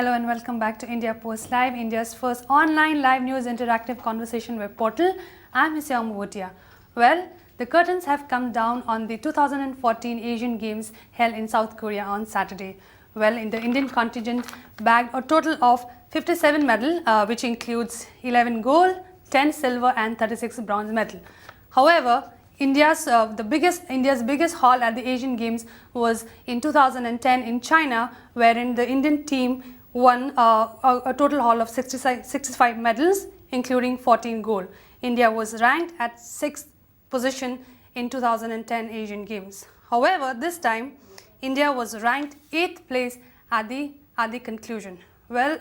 Hello and welcome back to India Post Live, India's first online live news interactive conversation web portal. I'm Hisyam Bhutia. Well, the curtains have come down on the 2014 Asian Games held in South Korea on Saturday. Well, in the Indian contingent bagged a total of 57 medals, which includes 11 gold, 10 silver and 36 bronze medals. However, India's biggest haul at the Asian Games was in 2010 in China, wherein the Indian team won a total haul of 65 medals, including 14 gold. India was ranked at 6th position in 2010 Asian Games. However, this time India was ranked 8th place at the conclusion. Well,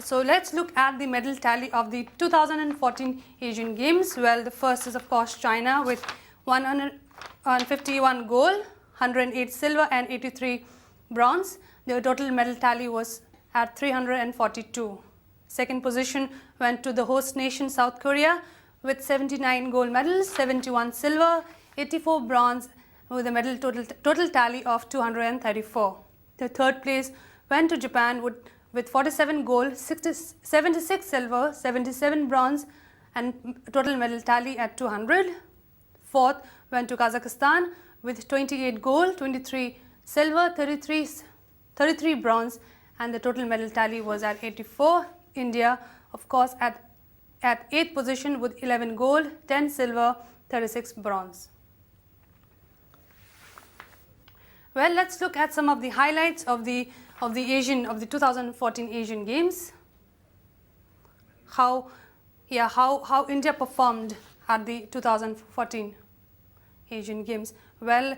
so let's look at the medal tally of the 2014 Asian Games. Well, the first is of course China with 151 gold, 108 silver and 83 bronze. The total medal tally was at 342. Second position went to the host nation South Korea with 79 gold medals, 71 silver, 84 bronze, with a medal total tally of 234. The third place went to Japan with 47 gold, 76 silver, 77 bronze and total medal tally at 200. Fourth went to Kazakhstan with 28 gold, 23 silver, 33 bronze and the total medal tally was at 84. India, of course, at 8th position with 11 gold, 10 silver, 36 bronze. Well, let's look at some of the highlights of the 2014 Asian Games. How India performed at the 2014 Asian Games. Well,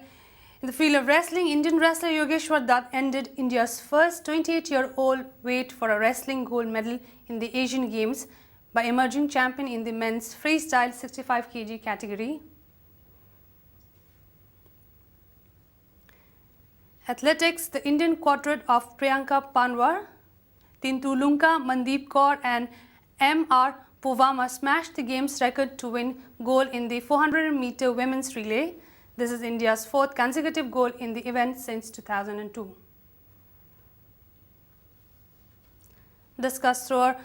in the field of wrestling, Indian wrestler Yogeshwar Dutt ended India's first 28-year-old wait for a wrestling gold medal in the Asian Games by emerging champion in the men's freestyle 65 kg category. Athletics, the Indian quadrette of Priyanka Panwar, Tintu Lunka, Mandeep Kaur and M.R. Puvama smashed the game's record to win gold in the 400-meter women's relay. This is India's fourth consecutive gold in the event since 2002. Discus thrower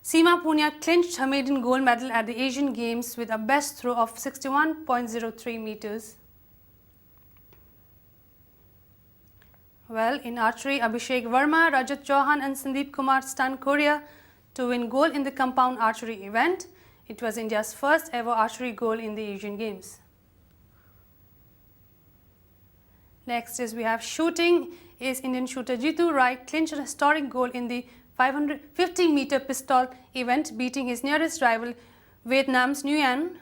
Seema Punia clinched her maiden gold medal at the Asian Games with a best throw of 61.03 meters. Well, in archery, Abhishek Verma, Rajat Chauhan and Sandeep Kumar stunned Korea to win gold in the compound archery event. It was India's first ever archery gold in the Asian Games. Next is we have shooting. Indian shooter Jitu Rai clinched a historic gold in the 50-meter pistol event, beating his nearest rival Vietnam's Nguyen.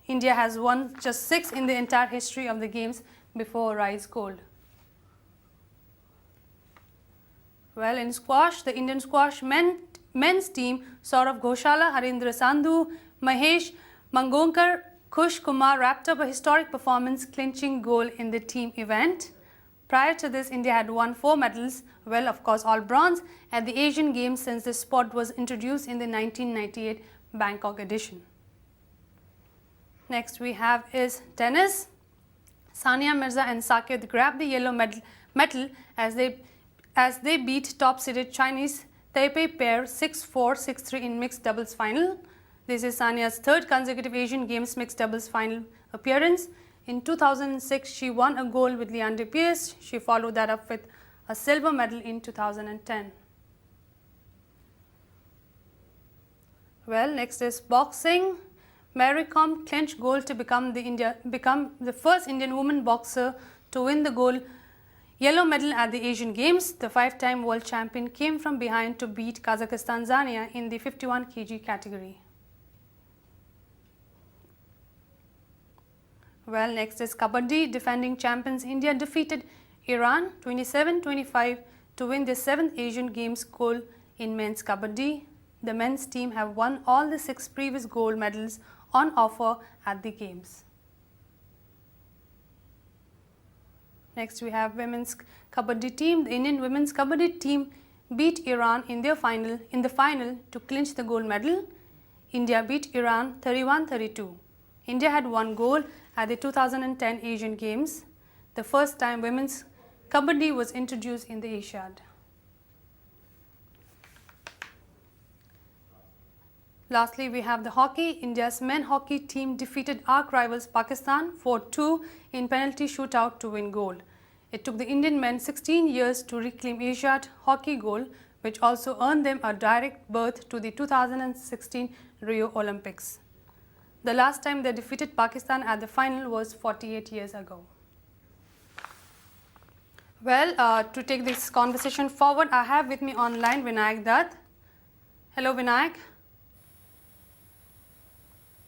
India has won just 6 in the entire history of the games before Rai's gold. Well, in squash, the Indian squash men's team Saurav Ghoshala, Harindra Sandhu, Mahesh Mangonkar, Kush Kumar wrapped up a historic performance, clinching gold in the team event. Prior to this, India had won 4 medals, well, of course, all bronze, at the Asian Games since the sport was introduced in the 1998 Bangkok edition. Next we have is tennis. Sania Mirza and Saket grabbed the yellow medal as they beat top-seeded Chinese Taipei pair 6-4, 6-3 in mixed doubles final. This is Sania's third consecutive Asian Games mixed doubles final appearance. In 2006, she won a gold with Leander Paes. She followed that up with a silver medal in 2010. Well, next is boxing. Mary Kom clinched gold to become the first Indian woman boxer to win the gold yellow medal at the Asian Games. The 5-time world champion came from behind to beat Kazakhstan's Zania in the 51 kg category. Well, next is Kabaddi. Defending champions India defeated Iran 27-25 to win the 7th Asian Games gold in men's Kabaddi. The men's team have won all the 6 previous gold medals on offer at the Games. Next we have women's Kabaddi team. The Indian women's Kabaddi team beat Iran in the final to clinch the gold medal. India beat Iran 31-32. India had won gold at the 2010 Asian Games, the first time women's Kabaddi was introduced in the Asiad. Lastly, we have the hockey. India's men hockey team defeated arch rivals Pakistan 4-2 in penalty shootout to win gold. It took the Indian men 16 years to reclaim Asiad hockey gold, which also earned them a direct berth to the 2016 Rio Olympics. The last time they defeated Pakistan at the final was 48 years ago. Well, to take this conversation forward, I have with me online Vinayak Dutt. Hello, Vinayak.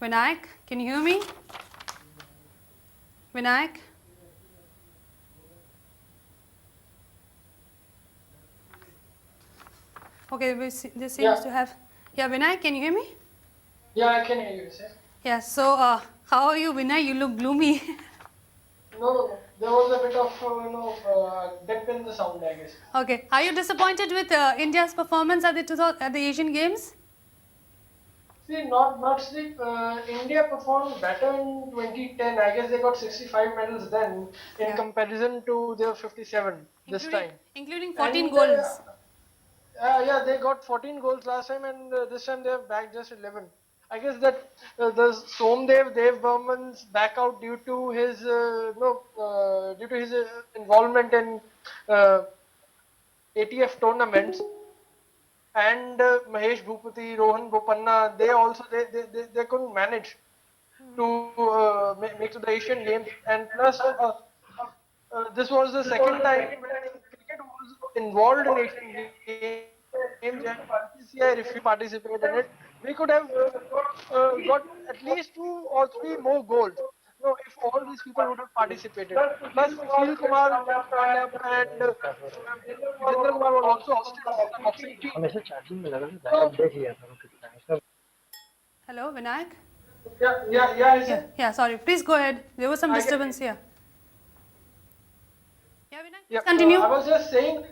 Vinayak, can you hear me? Vinayak? Okay, this seems to have... Yeah, Vinayak, can you hear me? Yeah, I can hear you, sir. Yeah, so how are you, Vinay? You look gloomy. No. There was a bit of, dip in the sound, I guess. Okay, are you disappointed with India's performance at the Asian Games? See, not sleep. India performed better in 2010. I guess they got 65 medals then in comparison to their 57 this time. Including 14 goals. Yeah, they got 14 goals last time, and this time they have bagged just 11. I guess that the Dev Burman's back out due to his involvement in ATF tournaments, and Mahesh Bhupati, Rohan Bopanna, they couldn't manage to make to the Asian Games, and plus this was the second time when cricket was involved in Asian Games and BCCI refused to participate in it. We could have got at least 2 or 3 more goals. No, if all these people would have participated. Plus, Sushil Kumar turned up, and Vijendra Kumar was also ousted from the boxing team. Hello, Vinayak? Yeah. Sorry, please go ahead. There was some disturbance here. Yeah, Vinayak, continue. I was just saying,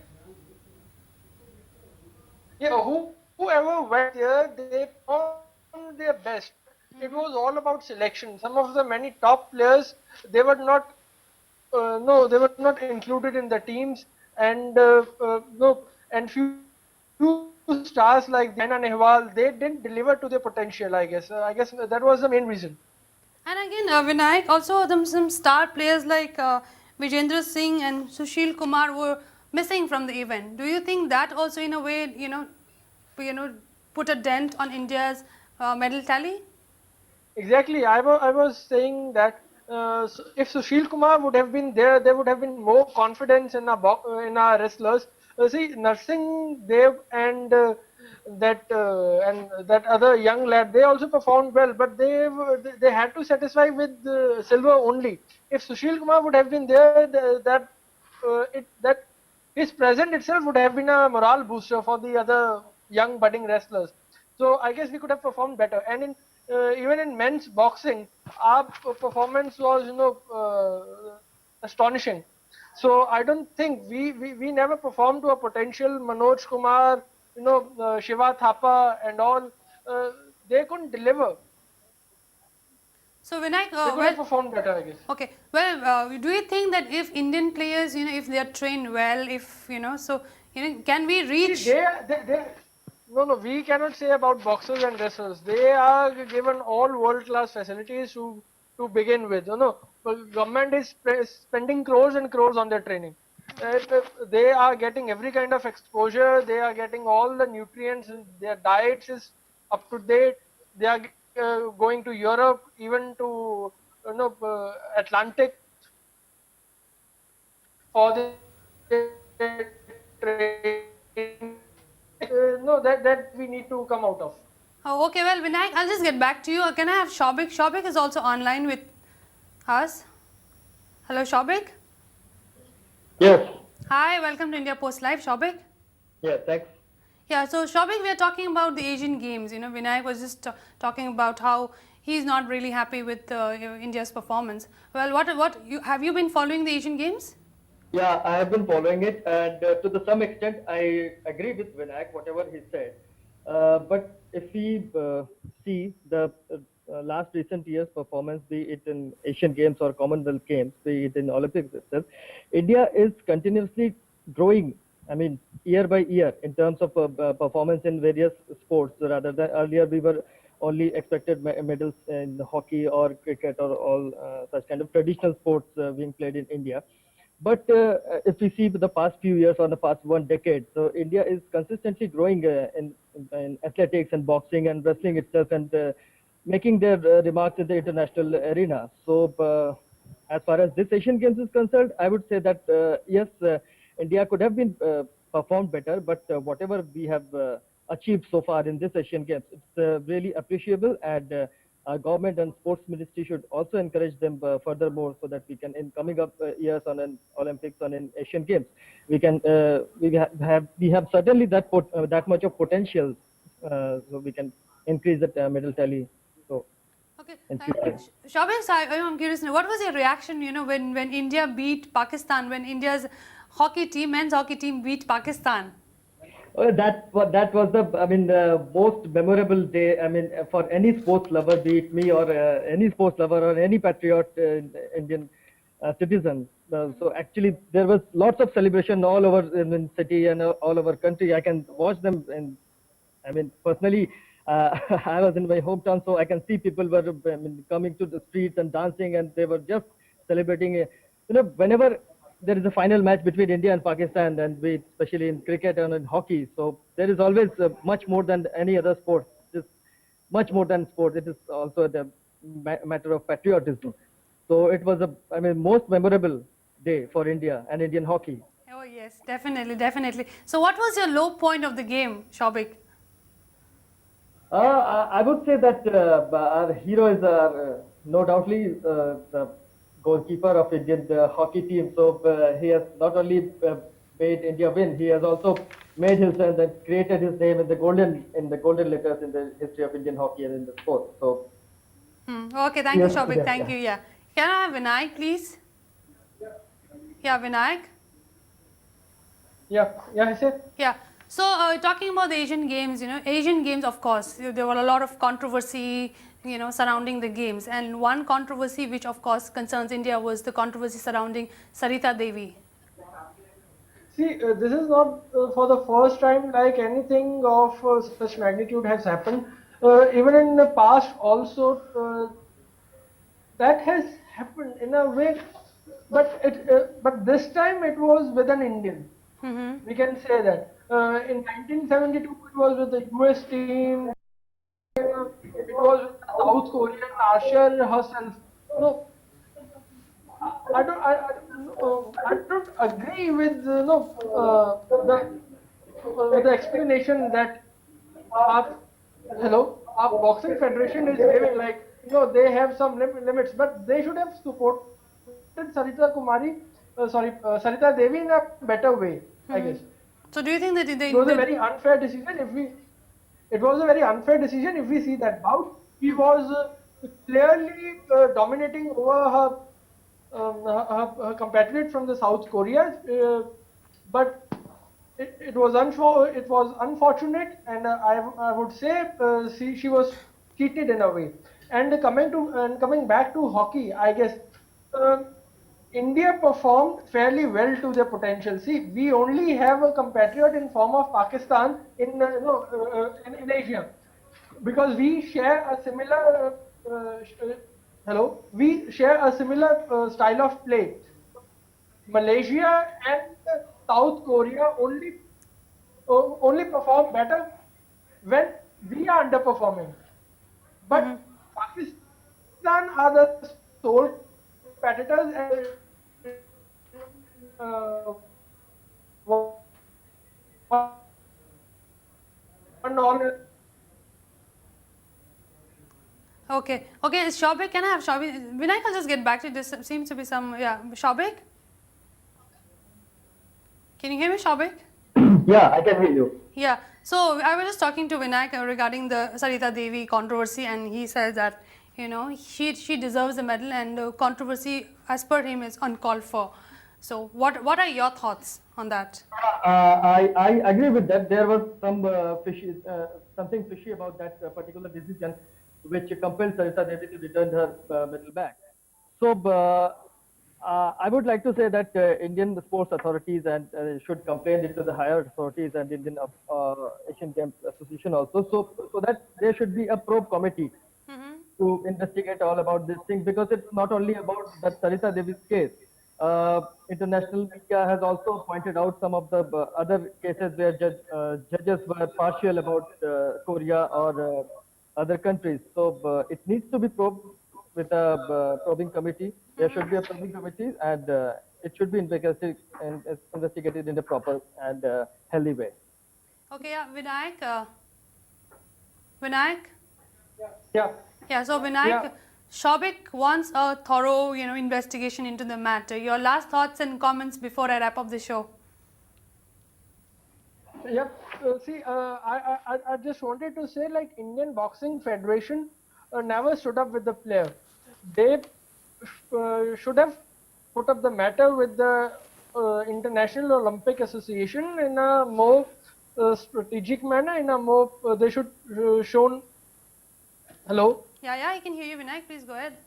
whoever went there, they performed their best. It was all about selection. Some of the many top players, they were not included in the teams, and few stars like Saina Nehwal, they didn't deliver to their potential. I guess that was the main reason. And again, Vinayak, also some star players like Vijendra Singh and Sushil Kumar were missing from the event. Do you think that also, in a way, put a dent on India's medal tally? Exactly. I was saying that if Sushil Kumar would have been there would have been more confidence in our wrestlers. See, Narsingh Dev and that other young lad, they also performed well, but they had to satisfy with silver only. If Sushil Kumar would have been there, that his presence itself would have been a morale booster for the other young budding wrestlers. So I guess we could have performed better. And even in men's boxing, our performance was astonishing. So I don't think we never performed to a potential. Manoj Kumar, Shiva Thapa and all, they couldn't deliver. So Vinayak, they could have performed better, I guess. Okay. Well, do you think that if Indian players, if they are trained well, can we reach? No, we cannot say about boxers and wrestlers. They are given all world-class facilities to begin with. Government is spending crores and crores on their training. They are getting every kind of exposure. They are getting all the nutrients. Their diets is up to date. They are going to Europe, even to Atlantic for the training. No, that we need to come out of. Oh, okay. Well, Vinayak, I'll just get back to you. Can I have Shobik? Shobik is also online with us. Hello, Shobik. Yes. Hi, welcome to India Post Live, Shobik. Yeah, thanks. Yeah, so Shobik, we are talking about the Asian Games. Vinayak was just talking about how he's not really happy with India's performance. Well, have you been following the Asian Games? Yeah, I have been following it, and to some extent, I agree with Vinayak, whatever he said. But if we see the last recent years' performance, be it in Asian Games or Commonwealth Games, be it in Olympics itself, India is continuously growing. I mean, year by year in terms of performance in various sports. Rather than earlier, we were only expected medals in hockey or cricket or all such kind of traditional sports being played in India. But if we see the past few years or the past 1 decade, so India is consistently growing in athletics and boxing and wrestling itself, and making their remarks in the international arena. So, as far as this Asian Games is concerned, I would say that yes, India could have been performed better, but whatever we have achieved so far in this Asian Games, it's really appreciable, and our government and sports ministry should also encourage them furthermore, so that we can, in coming up years on an Olympics, on an Asian Games, we can we have certainly that much of potential, so we can increase that medal tally. So Okay, in future. Shobhik, I'm curious now, what was your reaction, when India beat Pakistan, when India's men's hockey team beat Pakistan? That was the, I mean, most memorable day. I mean, for any sports lover, be it me or any sports lover or any patriot Indian citizen. So actually, there was lots of celebration all over in city and all over country. I can watch them, and I mean, personally, I was in my hometown, so I can see people were, I mean, coming to the streets and dancing, and they were just celebrating. Whenever there is a final match between India and Pakistan, and especially in cricket and in hockey, so there is always much more than any other sport. Just much more than sport. It is also the matter of patriotism. So it was I mean, most memorable day for India and Indian hockey. Oh yes, definitely, definitely. So what was your low point of the game, Shobhik? I would say that our hero is no doubtly the goalkeeper of Indian hockey team. So he has not only made India win, he has also made his and created his name in the golden letters in the history of Indian hockey and in the sport. So Okay, thank you, yes, Shobhik. yes, Thank you. Yeah. Can I have Vinayak, please? Yeah, Vinayak. Yeah, I said. Yeah. So talking about the Asian Games, Asian Games, of course, there were a lot of controversy, surrounding the games. And one controversy which, of course, concerns India was the controversy surrounding Sarita Devi. See, this is not for the first time like anything of such magnitude has happened. Even in the past also, that has happened in a way, but this time it was with an Indian. We can say that. In 1972, it was with the US team. It was with the South Korean Asher herself. No, I don't agree with the explanation that our our boxing federation is giving, like, they have some limits, but they should have supported Sarita Devi in a better way, I guess. So do you think that It was a very unfair decision. It was a very unfair decision if we see that bout. He was clearly dominating over her compatriot from the South Korea, but it was unfortunate, and I would say she was cheated in a way. And coming back to hockey, I guess India performed fairly well to their potential. See, we only have a compatriot in form of Pakistan in Asia, because we share a similar style of play. Malaysia and South Korea only perform better when we are underperforming. But Pakistan are the sole competitors, and one all. Okay, Shobhik, can I have Shobhik? Vinayak, I'll just get back to this. Seems to be some, Shobhik? Can you hear me, Shobhik? yeah, I can hear you. Yeah, so I was just talking to Vinayak regarding the Sarita Devi controversy, and he says that, she deserves the medal, and controversy as per him is uncalled for. So what are your thoughts on that? I agree with that. There was something fishy about that particular decision, which compelled Sarita Devi to return her medal back. So I would like to say that Indian sports authorities and should complain it to the higher authorities and Indian Asian Games Association also, so that there should be a probe committee to investigate all about these things, because it's not only about that Sarita Devi's case. International media has also pointed out some of the other cases where judges were partial about Korea or other countries. So it needs to be probed with a probing committee. There should be a probing committee, and it should be investigated in a proper and healthy way. Okay, yeah, Vinayak. Vinayak? Yeah. Yeah, so Vinayak, Yeah. Shobik wants a thorough, investigation into the matter. Your last thoughts and comments before I wrap up the show. Yep. I just wanted to say, like, Indian Boxing Federation never stood up with the player. They should have put up the matter with the International Olympic Association in a more strategic manner. In a more, they should shown. Hello. Yeah, I can hear you, Vinayak. Please go ahead.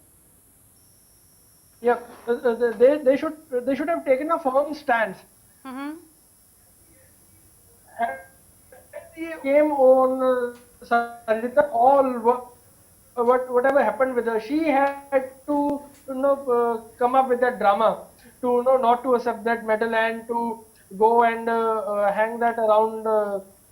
Yeah. They should have taken a firm stance. Mm-hmm. Came on Sanjita, whatever happened with her, she had to come up with that drama to not to accept that medal and to go and hang that around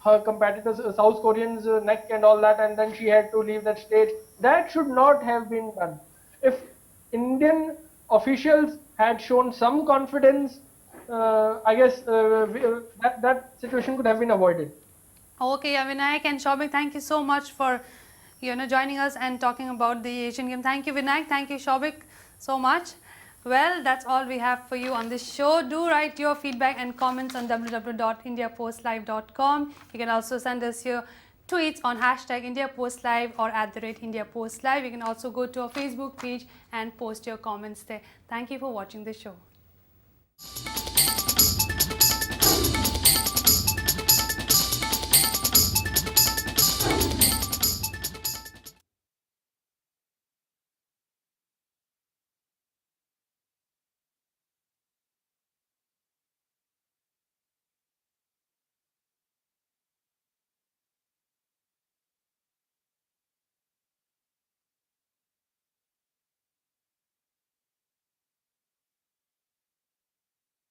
her competitors, South Koreans' neck and all that, and then she had to leave that stage. That should not have been done. If Indian officials had shown some confidence, I guess that situation could have been avoided. Okay, yeah, Vinayak and Shobik, thank you so much for joining us and talking about the Asian Games. Thank you, Vinayak. Thank you, Shobik, so much. Well, that's all we have for you on this show. Do write your feedback and comments on www.indiapostlive.com. You can also send us your tweets on #IndiaPostLive or @IndiaPostLive. You can also go to our Facebook page and post your comments there. Thank you for watching the show.